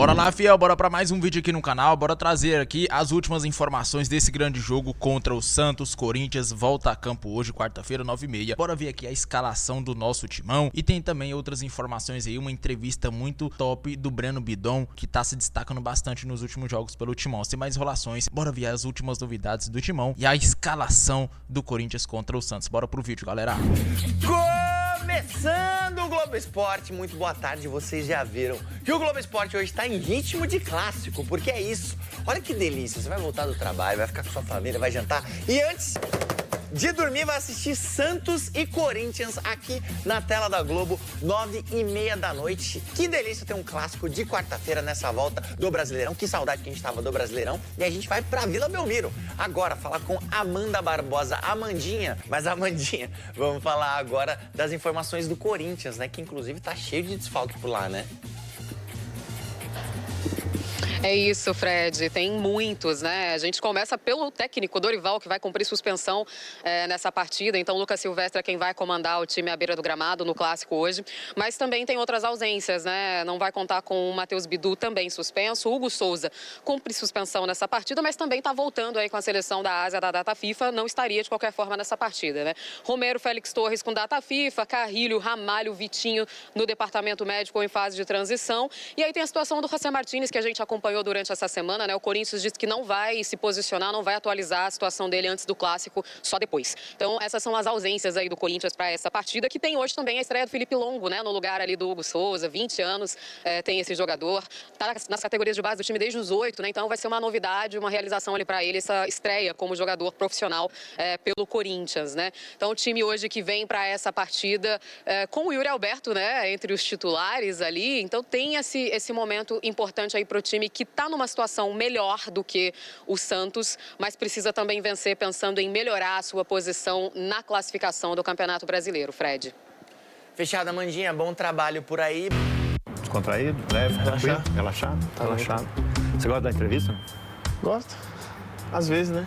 Bora lá, fiel, bora pra mais um vídeo aqui no canal, bora trazer aqui as últimas informações desse grande jogo contra o Santos. Corinthians volta a campo hoje, quarta-feira, 9h30. Bora ver aqui a escalação do nosso timão e tem também outras informações aí, uma entrevista muito top do Breno Bidon, que tá se destacando bastante nos últimos jogos pelo timão. Sem mais enrolações, bora ver as últimas novidades do timão e a escalação do Corinthians contra o Santos. Bora pro vídeo, galera. Começando o Globo Esporte, muito boa tarde, vocês já viram que o Globo Esporte hoje está em ritmo de clássico, porque é isso, olha que delícia, você vai voltar do trabalho, vai ficar com sua família, vai jantar e antes de dormir vai assistir Santos e Corinthians aqui na tela da Globo, 9h30 da noite. Que delícia ter um clássico de quarta-feira nessa volta do Brasileirão, que saudade que a gente tava do Brasileirão. E a gente vai pra Vila Belmiro agora falar com Amanda Barbosa, Amandinha. Mas Amandinha, vamos falar agora das informações do Corinthians, né? Que inclusive tá cheio de desfalque por lá, né? É isso, Fred. Tem muitos, né? A gente começa pelo técnico Dorival, que vai cumprir suspensão nessa partida. Então, o Lucas Silvestre é quem vai comandar o time à beira do gramado no clássico hoje. Mas também tem outras ausências, né? Não vai contar com o Matheus Bidu, também suspenso. O Hugo Souza cumpre suspensão nessa partida, mas também está voltando aí com a seleção da Ásia da data FIFA. Não estaria, de qualquer forma, nessa partida, né? Romero, Félix Torres com data FIFA, Carrilho, Ramalho, Vitinho no departamento médico em fase de transição. E aí tem a situação do José Martínez, que a gente acompanhou durante essa semana, né? O Corinthians disse que não vai se posicionar, não vai atualizar a situação dele antes do clássico, só depois. Então, essas são as ausências aí do Corinthians para essa partida, que tem hoje também a estreia do Felipe Longo, né? No lugar ali do Hugo Souza, 20 anos tem esse jogador. Tá nas categorias de base do time desde os 8, né? Então, vai ser uma novidade, uma realização ali para ele, essa estreia como jogador profissional pelo Corinthians, né? Então, o time hoje que vem para essa partida com o Yuri Alberto, né? Entre os titulares ali. Então, tem esse momento importante aí para o time que está numa situação melhor do que o Santos, mas precisa também vencer pensando em melhorar a sua posição na classificação do Campeonato Brasileiro, Fred. Fechado, Amandinha, bom trabalho por aí. Descontraído, leve, tranquilo, relaxado. Você gosta da entrevista? Gosto. Às vezes, né?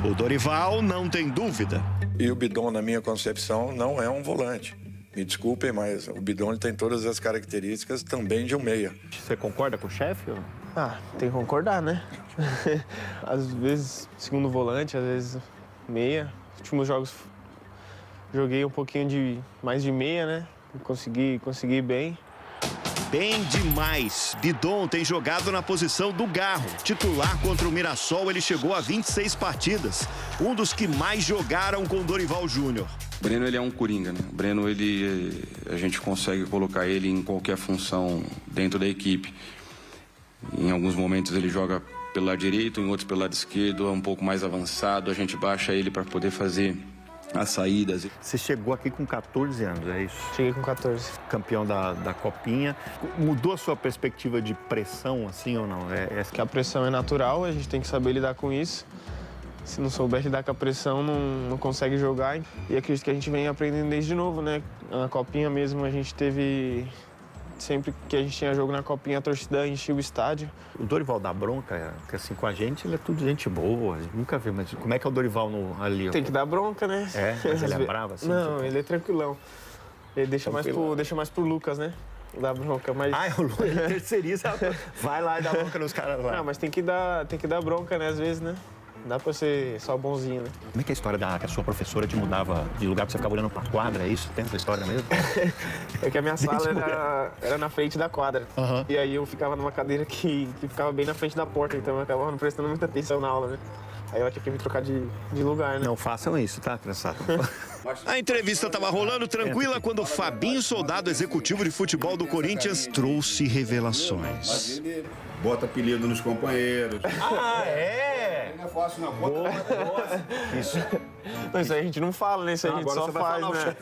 O Dorival não tem dúvida. E o Bidon, na minha concepção, não é um volante. Me desculpem, mas o Bidon ele tem todas as características também de um meia. Você concorda com o chefe? Tem que concordar, né? Às vezes, segundo volante, às vezes meia. Nos últimos jogos, joguei um pouquinho mais de meia, né? Consegui bem. Bem demais. Bidon tem jogado na posição do Garro. Titular contra o Mirassol, ele chegou a 26 partidas. Um dos que mais jogaram com o Dorival Júnior. O Breno, ele é um coringa, né? O Breno, a gente consegue colocar ele em qualquer função dentro da equipe. Em alguns momentos ele joga pelo lado direito, em outros pelo lado esquerdo, é um pouco mais avançado. A gente baixa ele para poder fazer as saídas. Você chegou aqui com 14 anos, é isso? Cheguei com 14. Campeão da Copinha. Mudou a sua perspectiva de pressão, assim, ou não? Que a pressão é natural, a gente tem que saber lidar com isso. Se não souber lidar com a pressão, não consegue jogar. E acredito que a gente vem aprendendo desde novo, né? Na Copinha mesmo, a gente teve... Sempre que a gente tinha jogo na Copinha, a torcida enchia o estádio. O Dorival dá bronca, porque assim, com a gente ele é tudo gente boa, a gente nunca viu, mas como é que é o Dorival ali? Tem que dar bronca, né? Mas ele é bravo assim? Não, tipo... ele é tranquilão. Ele deixa mais pro Lucas, né? Dá bronca, mas... o Lucas terceiriza, vai lá e dá bronca nos caras lá. Não, mas tem que dar bronca, né, às vezes, né? Dá pra ser só bonzinho, né? Como é que é a história que a sua professora te mudava de lugar pra você ficar olhando pra quadra? É isso? Tem essa história mesmo? É que a minha sala era na frente da quadra. Uhum. E aí eu ficava numa cadeira que ficava bem na frente da porta, então eu acabava não prestando muita atenção na aula, né? Aí ela tinha que me trocar de lugar, né? Não façam isso, tá, criançada? A entrevista estava rolando tranquila quando Fabinho Soldado, executivo de futebol do Corinthians, trouxe revelações. Mas ele bota apelido nos companheiros. Não é fácil, não. Boa. Isso. Não, isso aí a gente não fala, né? Isso aí a gente só faz, né?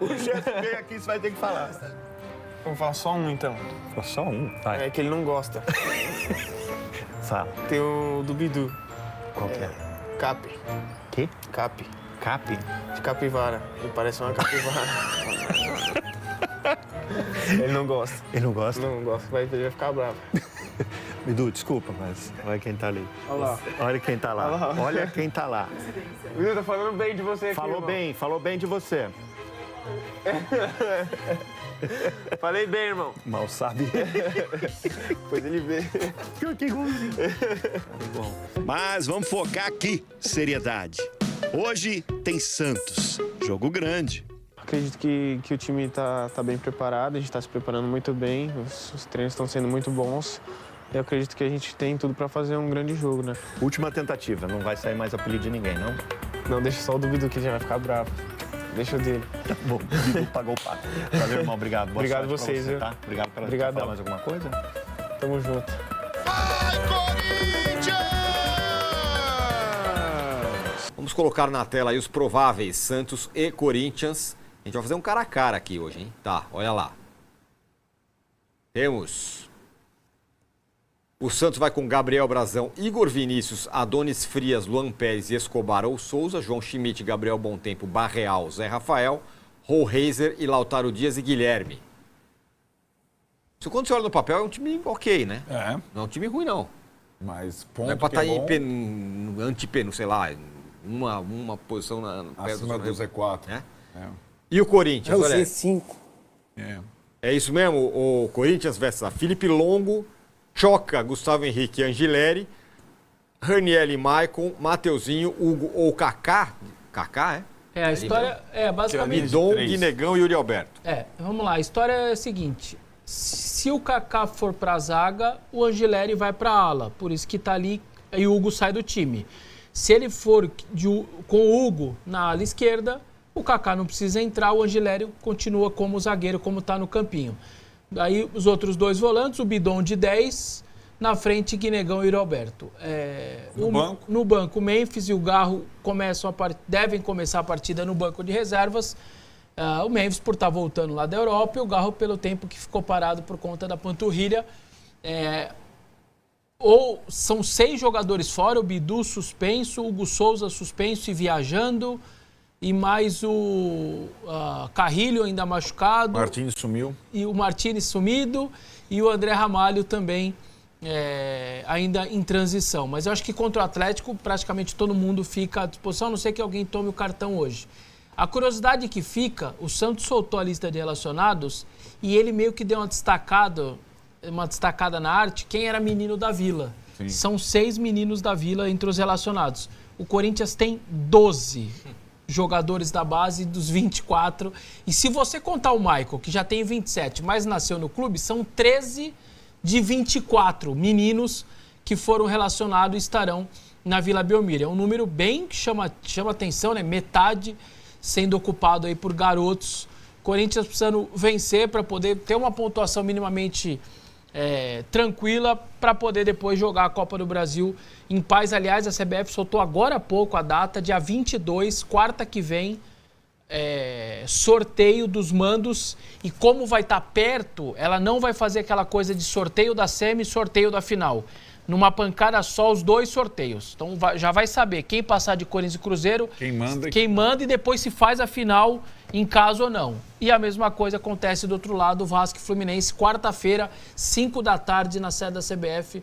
O chefe veio aqui, você vai ter que falar. Vamos falar só um, então. Só um? Vai. É que ele não gosta. Fala. Tem o do Bidu. Qual que é? Cap. Que? Cap. Cap? De capivara. Ele parece uma capivara. Ele não gosta. Ele não gosta? Não gosta, ele vai ficar bravo. Bidu, desculpa, mas olha quem tá ali. Olha lá. Olha quem tá lá. Olha quem tá lá. Bidu, tá falando bem de você aqui, Falou bem de você. Falei bem, irmão. Mal sabe. Depois ele vê. Que ruim. Mas vamos focar aqui, seriedade. Hoje tem Santos, jogo grande. Acredito que o time tá bem preparado, a gente está se preparando muito bem, os treinos estão sendo muito bons. Eu acredito que a gente tem tudo para fazer um grande jogo, né? Última tentativa, não vai sair mais apelido de ninguém, não? Não, deixa só o Duvido que ele já vai ficar bravo. Deixa o dele. Tá bom, o Dudu pagou o pato. Valeu, irmão, obrigado. Boa Obrigado sorte vocês, pra você, viu? tá? Obrigado pela Obrigadão. falar mais alguma coisa? Tamo junto. Vamos colocar na tela aí os prováveis Santos e Corinthians. A gente vai fazer um cara a cara aqui hoje, hein? Tá, olha lá. Temos... O Santos vai com Gabriel Brazão, Igor Vinícius, Adonis Frias, Luan Pérez e Escobar ou Souza, João Schmidt, Gabriel Bontempo, Barreal, Zé Rafael, Rollheiser e Lautaro Dias e Guilherme. Isso quando você olha no papel é um time ok, né? É. Não é um time ruim, não. Mas ponto Não é pra que é estar bom, em antipeno, sei lá, uma posição acima do Z4. né? É. E o Corinthians, olha, C5. é isso mesmo? O Corinthians versus a Felipe Longo, Choca, Gustavo Henrique e Angileri, Raniel e Maicon, Mateuzinho, Hugo ou Kaká. Kaká, é? É, a história é basicamente... Midon, Guinegão e Yuri Alberto. Vamos lá, a história é a seguinte. Se o Kaká for pra zaga, o Angileri vai pra ala. Por isso que tá ali e o Hugo sai do time. Se ele for com o Hugo na ala esquerda, o Kaká não precisa entrar, o Angileri continua como zagueiro, como tá no campinho. Aí os outros dois volantes, o Bidon de 10, na frente Guinegão e Yuri Alberto. No banco, o Memphis e o Garro devem começar a partida no banco de reservas. O Memphis por estar voltando lá da Europa e o Garro pelo tempo que ficou parado por conta da panturrilha. Ou são 6 jogadores fora, o Bidu suspenso, o Hugo Souza suspenso e viajando, e mais o Carrilho ainda machucado. Martins sumiu. E o Martins sumido e o André Ramalho também ainda em transição. Mas eu acho que contra o Atlético praticamente todo mundo fica à disposição, a não ser que alguém tome o cartão hoje. A curiosidade que fica, o Santos soltou a lista de relacionados e ele meio que deu uma destacada na arte, quem era menino da Vila. Sim. São 6 meninos da Vila entre os relacionados. O Corinthians tem 12 jogadores da base dos 24. E se você contar o Michael, que já tem 27, mas nasceu no clube, são 13 de 24 meninos que foram relacionados e estarão na Vila Belmiro. É um número bem que chama atenção, né? Metade sendo ocupado aí por garotos. Corinthians precisando vencer para poder ter uma pontuação minimamente tranquila para poder depois jogar a Copa do Brasil em paz. Aliás, a CBF soltou agora há pouco a data, dia 22, quarta que vem, sorteio dos mandos. E como vai estar perto, ela não vai fazer aquela coisa de sorteio da semi e sorteio da final. Numa pancada só, os 2 sorteios. Então já vai saber quem passar de Corinthians e Cruzeiro, quem manda e depois se faz a final em caso ou não. E a mesma coisa acontece do outro lado, Vasco e Fluminense, quarta-feira, 5 da tarde, na sede da CBF,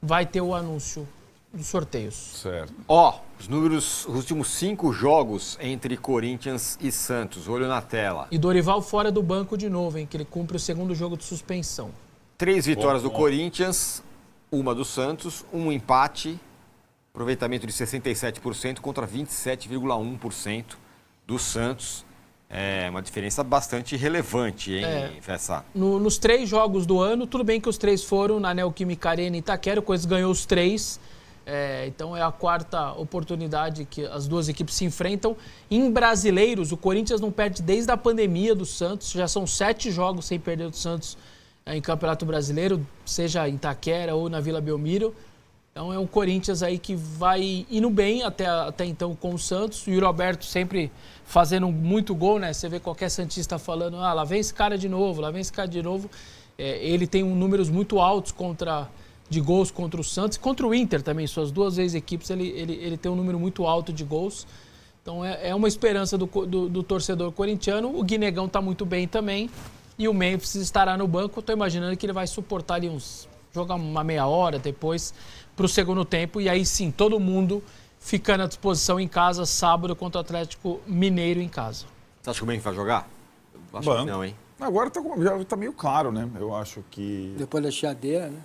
vai ter o anúncio dos sorteios. Certo. Os números, os últimos 5 jogos entre Corinthians e Santos, olho na tela. E Dorival fora do banco de novo, hein, que ele cumpre o segundo jogo de suspensão. 3 vitórias do Corinthians, uma do Santos, um empate, aproveitamento de 67% contra 27,1% do Santos. É uma diferença bastante relevante, hein, Fessa? Nos 3 jogos do ano, tudo bem que os 3 foram na Neoquímica Arena e Itaquera, o Corinthians ganhou os 3. Então é a 4ª oportunidade que as duas equipes se enfrentam. Em brasileiros, o Corinthians não perde desde a pandemia do Santos, já são 7 jogos sem perder do Santos em Campeonato Brasileiro, seja em Itaquera ou na Vila Belmiro. Então é um Corinthians aí que vai indo bem até então com o Santos. O Yuri Alberto sempre fazendo muito gol, né? Você vê qualquer santista falando, lá vem esse cara de novo, lá vem esse cara de novo. Ele tem números muito altos de gols contra o Santos, contra o Inter também, suas 2 ex-equipes, ele tem um número muito alto de gols. Então é uma esperança do torcedor corintiano. O Guinegão está muito bem também e o Memphis estará no banco. Estou imaginando que ele vai suportar ali jogar uma meia hora depois para o segundo tempo e aí sim, todo mundo ficando à disposição em casa sábado contra o Atlético Mineiro em casa. Você acha que o Memphis vai jogar? Acho que não, hein? Agora já tá meio claro, né? Eu acho que... Depois da chiadeira, né?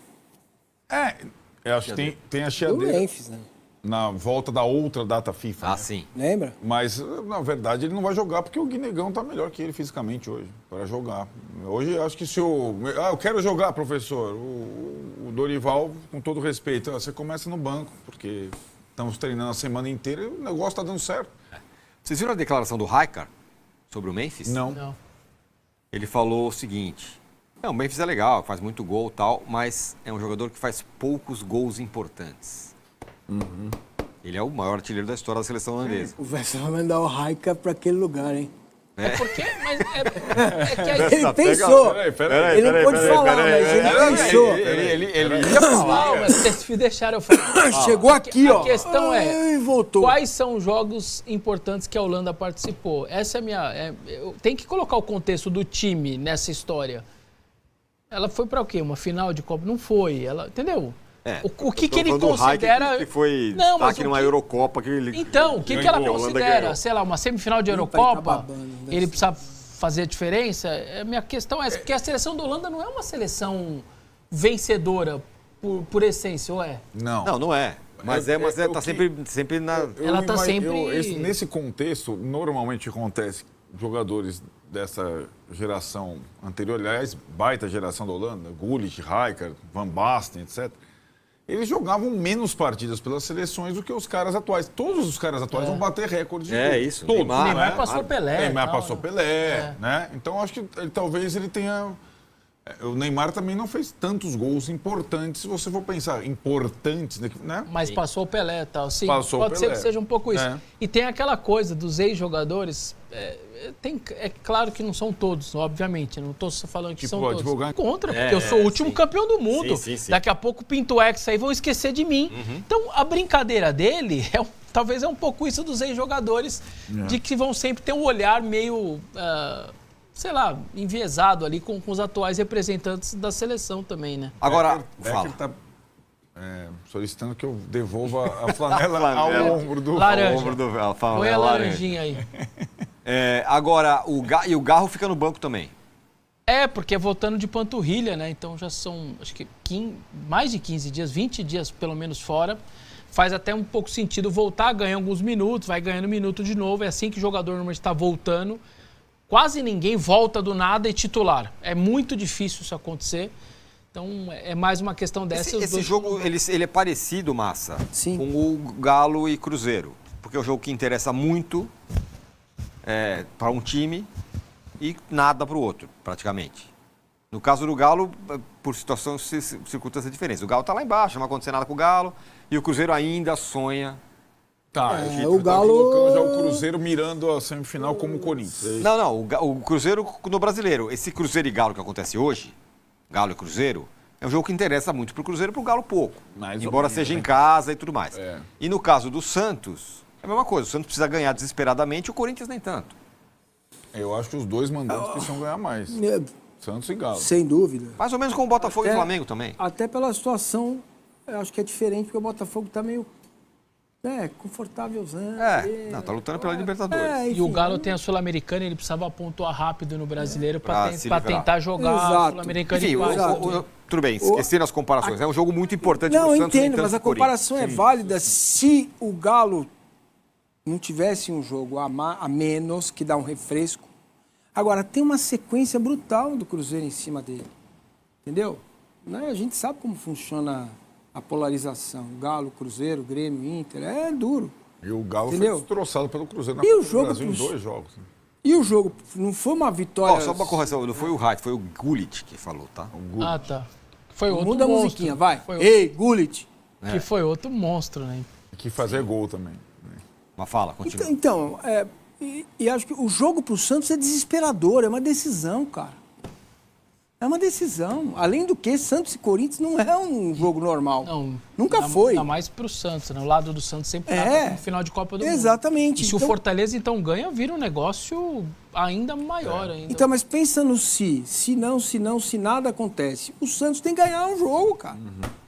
Eu acho que tem a O chiadeira Memphis, né? na volta da outra data FIFA. Ah, sim. Lembra? Mas, na verdade, ele não vai jogar porque o Guinegão tá melhor que ele fisicamente hoje, para jogar. Hoje, eu acho que se o... eu quero jogar, professor. O Dorival, com todo respeito, você começa no banco, porque estamos treinando a semana inteira e o negócio tá dando certo. Vocês viram a declaração do Raikkonen sobre o Memphis? Não. Ele falou o seguinte: o Memphis é legal, faz muito gol e tal, mas é um jogador que faz poucos gols importantes. Ele é o maior artilheiro da história da seleção holandesa. O Versa vai mandar o Raika para aquele lugar, hein? Porque, mas é que aí... Ele pensou. Peraí, Ele não pôde falar, mas ele pensou. Ele ia falar. Não, mas se deixaram eu falar. Chegou aqui, ó. A questão é, voltou. quais são os jogos importantes que a Holanda participou? Essa é a minha... tem que colocar o contexto do time nessa história. Ela foi para o quê? Uma final de Copa? Não foi. Ela, entendeu? O que ele considera... Que foi destaque numa Eurocopa que ele... Então, o que ela considera? Sei lá, uma semifinal de Eurocopa? Ele precisa fazer a diferença? A minha questão é essa, porque a seleção da Holanda não é uma seleção vencedora por essência, ou é? Não é. Mas tá sempre na... Ela tá sempre... Nesse contexto, normalmente acontece jogadores dessa geração anterior, aliás, baita geração da Holanda, Gullit, Rijkaard, Van Basten, etc., eles jogavam menos partidas pelas seleções do que os caras atuais. Todos os caras atuais vão bater recordes de gol. Isso. Todos. Neymar passou Pelé. Neymar passou Pelé, né? Então, acho que talvez ele tenha... O Neymar também não fez tantos gols importantes, se você for pensar. Importantes, né? Mas passou o Pelé e tal. Sim, passou pode Pelé. ser que seja um pouco isso. E tem aquela coisa dos ex-jogadores... É claro que não são todos, obviamente. Não estou falando que são todos. Advogado. Contra, porque eu sou o último campeão do mundo. Sim. Daqui a pouco pinto X aí, vão esquecer de mim. Então, a brincadeira dele, talvez é um pouco isso dos ex-jogadores, de que vão sempre ter um olhar meio... sei lá, enviesado ali com os atuais representantes da seleção também, né? Agora, Becker está solicitando que eu devolva a flanela ao ombro do... Laranja. Põe a laranjinha aí. Agora, o Garro fica no banco também. Porque é voltando de panturrilha, né? Então já são, acho que mais de 15 dias, 20 dias pelo menos fora. Faz até um pouco sentido voltar, ganha alguns minutos, vai ganhando minuto de novo. É assim que o jogador normalmente está voltando. Quase ninguém volta do nada e titular. É muito difícil isso acontecer. Então, é mais uma questão dessa. Esse jogo, ele é parecido, Massa, Sim. com o Galo e Cruzeiro. Porque é um jogo que interessa muito para um time e nada para o outro, praticamente. No caso do Galo, por situação, circunstâncias diferentes. O Galo está lá embaixo, não vai acontecer nada com o Galo. E o Cruzeiro ainda sonha... o Galo... colocando já o Cruzeiro mirando a semifinal como o Corinthians. Não, o Cruzeiro no Brasileiro. Esse Cruzeiro e Galo que acontece hoje, Galo e Cruzeiro, é um jogo que interessa muito para o Cruzeiro e para o Galo pouco. Embora seja em casa e tudo mais. E no caso do Santos, é a mesma coisa. O Santos precisa ganhar desesperadamente, o Corinthians nem tanto. Eu acho que os dois mandantes precisam ganhar mais. Santos e Galo. Sem dúvida. Mais ou menos como o Botafogo e o Flamengo também. Até pela situação, eu acho que é diferente, porque o Botafogo está meio... confortávelzão. Tá lutando pela Libertadores. E o Galo tem a Sul-Americana, ele precisava pontuar rápido no Brasileiro para tentar jogar a Sul-Americana. Enfim, tudo bem, esquecendo as comparações. É um jogo muito importante para o Santos. Não, entendo, mas a comparação é válida se o Galo não tivesse um jogo a menos, que dá um refresco. Agora, tem uma sequência brutal do Cruzeiro em cima dele. Entendeu? A gente sabe como funciona a polarização. Galo, Cruzeiro, Grêmio, Inter, é duro. E o Galo foi destroçado pelo Cruzeiro na Copa do Brasil em 2 jogos. E o jogo não foi uma vitória... Só uma correção, não foi o Wright, foi o Gullit que falou, tá? Tá. Foi outro Muda monstro. a musiquinha, vai. Ei, Gullit. Que foi outro monstro, né? Que fazer gol também. Mas fala, continua. Então, e acho que o jogo pro Santos é desesperador, é uma decisão, cara. É uma decisão. Além do que, Santos e Corinthians não é um jogo normal. Não. Nunca foi. Ainda mais pro Santos, né? O lado do Santos sempre tá no final de Copa do Mundo. Exatamente. E se o Fortaleza, então, ganha, vira um negócio ainda maior. Ainda. Então, mas pensa no se nada acontece. O Santos tem que ganhar um jogo, cara.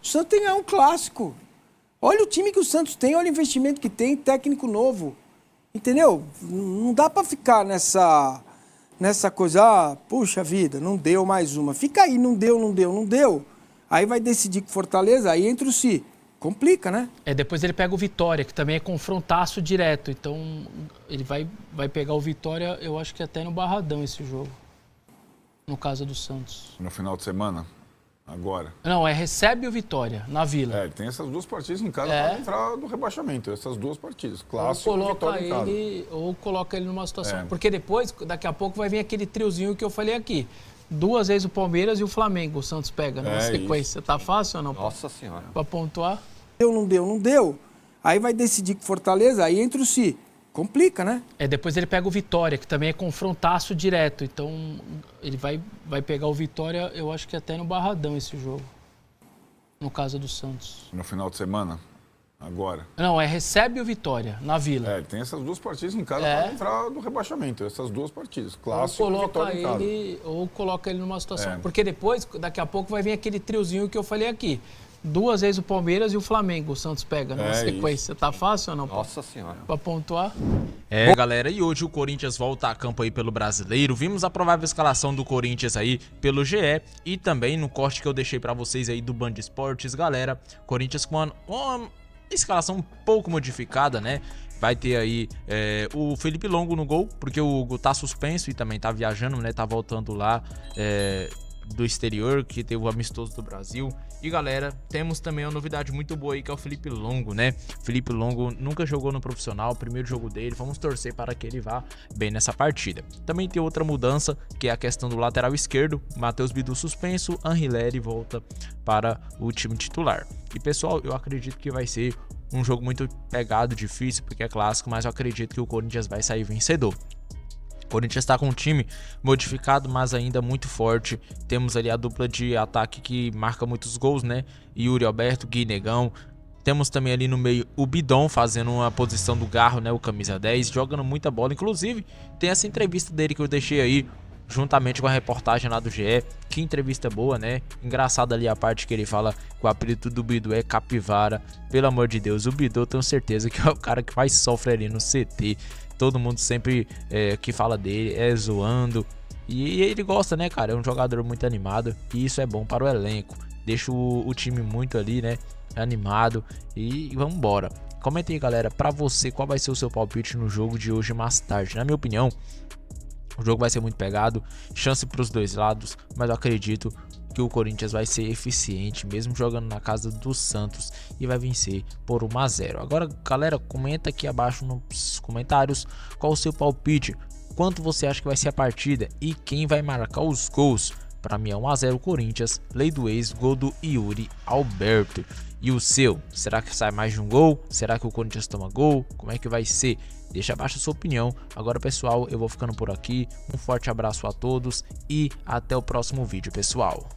O Santos tem que ganhar um clássico. Olha o time que o Santos tem, olha o investimento que tem, técnico novo. Entendeu? Não dá para ficar nessa coisa, puxa vida, não deu mais uma. Fica aí, não deu. Aí vai decidir que Fortaleza, aí entra o Si. Complica, né? Depois ele pega o Vitória, que também é confrontaço direto. Então, ele vai pegar o Vitória, eu acho que até no Barradão esse jogo. No caso do Santos. No final de semana? Agora? Não, recebe o Vitória, na Vila. Ele tem essas duas partidas em casa para entrar no rebaixamento. Essas duas partidas, clássico ou e Vitória em casa. Ou coloca ele numa situação. Porque depois, daqui a pouco, vai vir aquele triozinho que eu falei aqui. 2 vezes o Palmeiras e o Flamengo, o Santos pega numa sequência. Tá fácil ou não? Nossa Senhora. Pra pontuar? Não deu. Aí vai decidir que Fortaleza, aí entra o Si. Complica, né? Depois ele pega o Vitória, que também é confrontaço direto. Então, ele vai pegar o Vitória, eu acho que até no Barradão esse jogo. No caso do Santos. No final de semana? Agora? Não, recebe o Vitória, na Vila. Ele tem essas duas partidas em casa para entrar no rebaixamento. Essas duas partidas, clássico ou e Vitória em casa. Ou coloca ele numa situação. Porque depois, daqui a pouco, vai vir aquele triozinho que eu falei aqui. 2 vezes o Palmeiras e o Flamengo, o Santos pega numa sequência. Isso. Tá fácil ou não? Nossa Senhora. Pra pontuar? Galera, e hoje o Corinthians volta a campo aí pelo Brasileiro. Vimos a provável escalação do Corinthians aí pelo GE e também no corte que eu deixei pra vocês aí do Band Esportes, galera. Corinthians com uma escalação um pouco modificada, né? Vai ter aí o Felipe Longo no gol, porque o Hugo tá suspenso e também tá viajando, né? Tá voltando lá do exterior, que teve o amistoso do Brasil. E galera, temos também uma novidade muito boa aí, que é o Felipe Longo, né? Felipe Longo nunca jogou no profissional, primeiro jogo dele, vamos torcer para que ele vá bem nessa partida. Também tem outra mudança, que é a questão do lateral esquerdo, Matheus Bidu suspenso, Anrileri volta para o time titular. E pessoal, eu acredito que vai ser um jogo muito pegado, difícil, porque é clássico, mas eu acredito que o Corinthians vai sair vencedor. O Corinthians está com um time modificado, mas ainda muito forte. Temos ali a dupla de ataque que marca muitos gols, né? Yuri Alberto, Gui Negão. Temos também ali no meio o Bidon fazendo uma posição do Garro, né? O camisa 10, jogando muita bola. Inclusive, tem essa entrevista dele que eu deixei aí, juntamente com a reportagem lá do GE. Que entrevista boa, né? Engraçada ali a parte que ele fala que o apelido do Bidu é Capivara. Pelo amor de Deus, o Bidu eu tenho certeza que é o cara que mais sofre ali no CT. Todo mundo sempre que fala dele é zoando. E ele gosta, né, cara? É um jogador muito animado. E isso é bom para o elenco. Deixa o time muito ali, né? Animado. E vamos embora. Comenta aí, galera. Pra você, qual vai ser o seu palpite no jogo de hoje mais tarde? Na minha opinião, o jogo vai ser muito pegado. Chance para os dois lados. Mas eu acredito que o Corinthians vai ser eficiente, mesmo jogando na casa do Santos, e vai vencer por 1-0. Agora, galera, comenta aqui abaixo nos comentários qual o seu palpite, quanto você acha que vai ser a partida e quem vai marcar os gols. Para mim é 1-0 Corinthians, lei do ex, gol do Yuri Alberto. E o seu? Será que sai mais de um gol? Será que o Corinthians toma gol? Como é que vai ser? Deixa abaixo a sua opinião. Agora, pessoal, eu vou ficando por aqui. Um forte abraço a todos e até o próximo vídeo, pessoal.